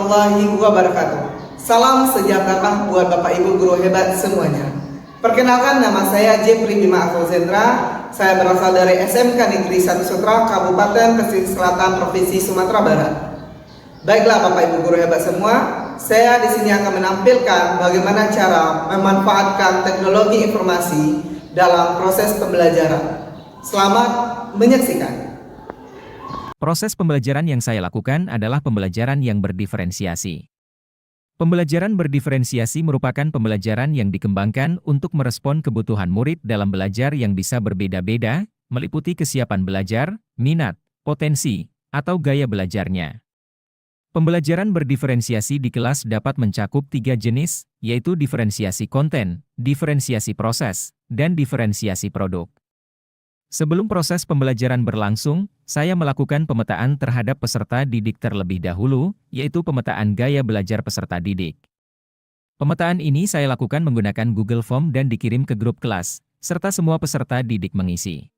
warahmatullahi wabarakatuh. Salam sejahtera buat Bapak Ibu guru hebat semuanya. Perkenalkan, nama saya Jepri Bima Afrozendra. Saya berasal dari SMK Negeri 1 Sutra, Kabupaten Pesisir Selatan, Provinsi Sumatera Barat. Baiklah Bapak Ibu guru hebat semua, saya di sini akan menampilkan bagaimana cara memanfaatkan teknologi informasi dalam proses pembelajaran. Selamat menyaksikan. Proses pembelajaran yang saya lakukan adalah pembelajaran yang berdiferensiasi. Pembelajaran berdiferensiasi merupakan pembelajaran yang dikembangkan untuk merespon kebutuhan murid dalam belajar yang bisa berbeda-beda, meliputi kesiapan belajar, minat, potensi, atau gaya belajarnya. Pembelajaran berdiferensiasi di kelas dapat mencakup 3 jenis, yaitu diferensiasi konten, diferensiasi proses, dan diferensiasi produk. Sebelum proses pembelajaran berlangsung, saya melakukan pemetaan terhadap peserta didik terlebih dahulu, yaitu pemetaan gaya belajar peserta didik. Pemetaan ini saya lakukan menggunakan Google Form dan dikirim ke grup kelas, serta semua peserta didik mengisi.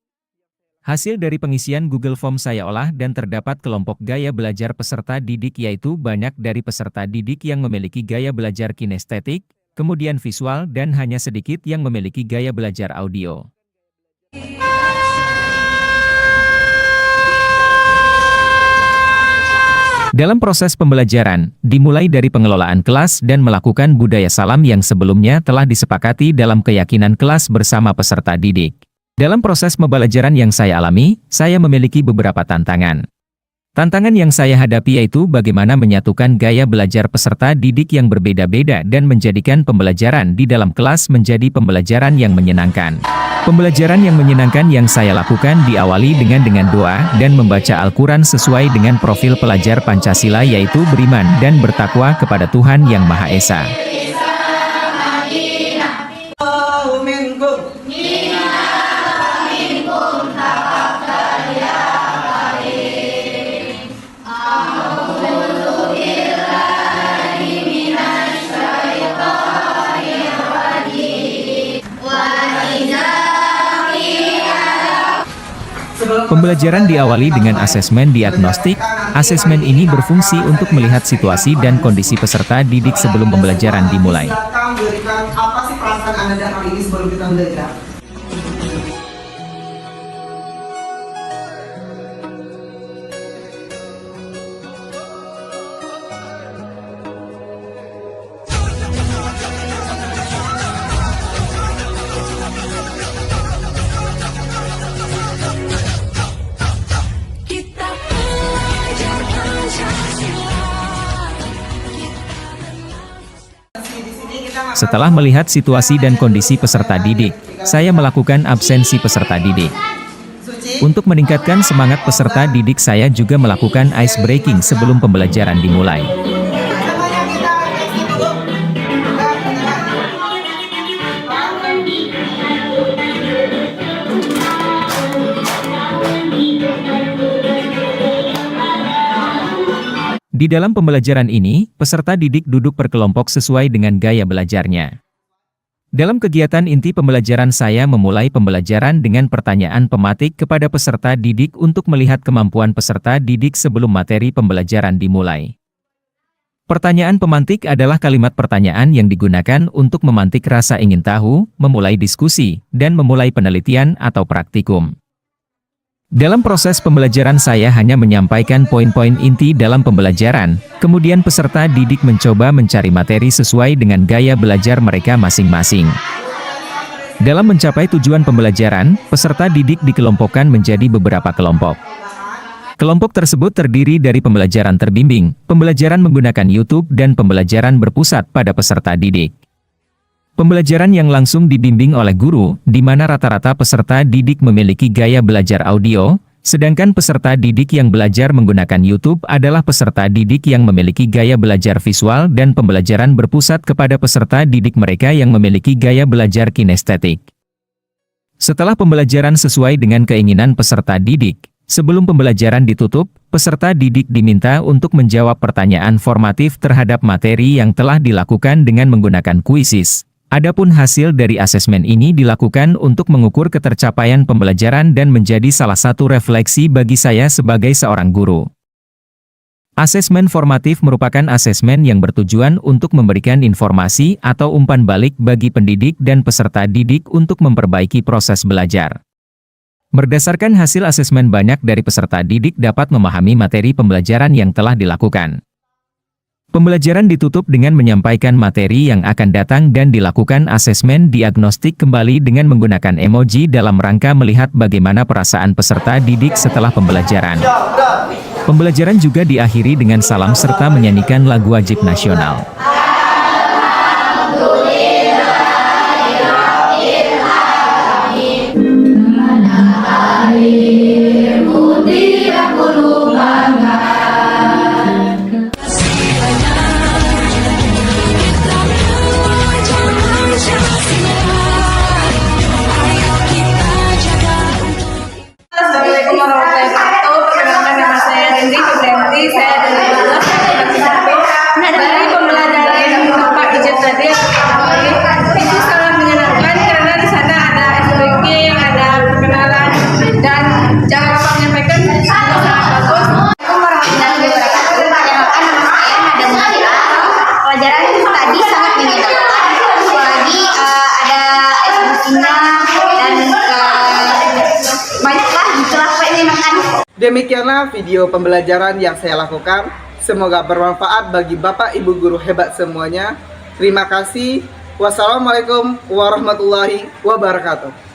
Hasil dari pengisian Google Form saya olah dan terdapat kelompok gaya belajar peserta didik, yaitu banyak dari peserta didik yang memiliki gaya belajar kinestetik, kemudian visual, dan hanya sedikit yang memiliki gaya belajar audio. Dalam proses pembelajaran, dimulai dari pengelolaan kelas dan melakukan budaya salam yang sebelumnya telah disepakati dalam keyakinan kelas bersama peserta didik. Dalam proses pembelajaran yang saya alami, saya memiliki beberapa tantangan. Tantangan yang saya hadapi yaitu bagaimana menyatukan gaya belajar peserta didik yang berbeda-beda dan menjadikan pembelajaran di dalam kelas menjadi pembelajaran yang menyenangkan. Pembelajaran yang menyenangkan yang saya lakukan diawali dengan doa dan membaca Al-Quran sesuai dengan profil pelajar Pancasila, yaitu beriman dan bertakwa kepada Tuhan Yang Maha Esa. Pembelajaran diawali dengan asesmen diagnostik. Asesmen ini berfungsi untuk melihat situasi dan kondisi peserta didik sebelum pembelajaran dimulai. Apa sih perasaan Anda dan hari ini sebelum kita belajar? Setelah melihat situasi dan kondisi peserta didik, saya melakukan absensi peserta didik. Untuk meningkatkan semangat peserta didik, saya juga melakukan ice breaking sebelum pembelajaran dimulai. Di dalam pembelajaran ini, peserta didik duduk berkelompok sesuai dengan gaya belajarnya. Dalam kegiatan inti pembelajaran, saya memulai pembelajaran dengan pertanyaan pematik kepada peserta didik untuk melihat kemampuan peserta didik sebelum materi pembelajaran dimulai. Pertanyaan pemantik adalah kalimat pertanyaan yang digunakan untuk memantik rasa ingin tahu, memulai diskusi, dan memulai penelitian atau praktikum. Dalam proses pembelajaran saya hanya menyampaikan poin-poin inti dalam pembelajaran, kemudian peserta didik mencoba mencari materi sesuai dengan gaya belajar mereka masing-masing. Dalam mencapai tujuan pembelajaran, peserta didik dikelompokkan menjadi beberapa kelompok. Kelompok tersebut terdiri dari pembelajaran terbimbing, pembelajaran menggunakan YouTube, dan pembelajaran berpusat pada peserta didik. Pembelajaran yang langsung dibimbing oleh guru, di mana rata-rata peserta didik memiliki gaya belajar audio, sedangkan peserta didik yang belajar menggunakan YouTube adalah peserta didik yang memiliki gaya belajar visual, dan pembelajaran berpusat kepada peserta didik mereka yang memiliki gaya belajar kinestetik. Setelah pembelajaran sesuai dengan keinginan peserta didik, sebelum pembelajaran ditutup, peserta didik diminta untuk menjawab pertanyaan formatif terhadap materi yang telah dilakukan dengan menggunakan kuisis. Adapun hasil dari asesmen ini dilakukan untuk mengukur ketercapaian pembelajaran dan menjadi salah satu refleksi bagi saya sebagai seorang guru. Asesmen formatif merupakan asesmen yang bertujuan untuk memberikan informasi atau umpan balik bagi pendidik dan peserta didik untuk memperbaiki proses belajar. Berdasarkan hasil asesmen, banyak dari peserta didik dapat memahami materi pembelajaran yang telah dilakukan. Pembelajaran ditutup dengan menyampaikan materi yang akan datang dan dilakukan asesmen diagnostik kembali dengan menggunakan emoji dalam rangka melihat bagaimana perasaan peserta didik setelah pembelajaran. Pembelajaran juga diakhiri dengan salam serta menyanyikan lagu wajib nasional. Assalamualaikum warahmatullahi wabarakatuh. Perkenalkan, nama saya Rindi Subrenti. Saya dari kelas dari pembelajaran Bapak Ijat tadi. Itu sangat menyenangkan karena di sana ada SPG, ada perkenalan, dan cara Bapak menyampaikan sangat bagus. Assalamualaikum warahmatullahi wabarakatuh. Perkenalkan, nama saya Nada Mutira. Pelajaran tadi sangat menyenangkan, apalagi ada SPG-nya dan banyaklah gitulah menyenangkan. Demikianlah video pembelajaran yang saya lakukan. Semoga bermanfaat bagi Bapak Ibu guru hebat semuanya. Terima kasih. Wassalamualaikum warahmatullahi wabarakatuh.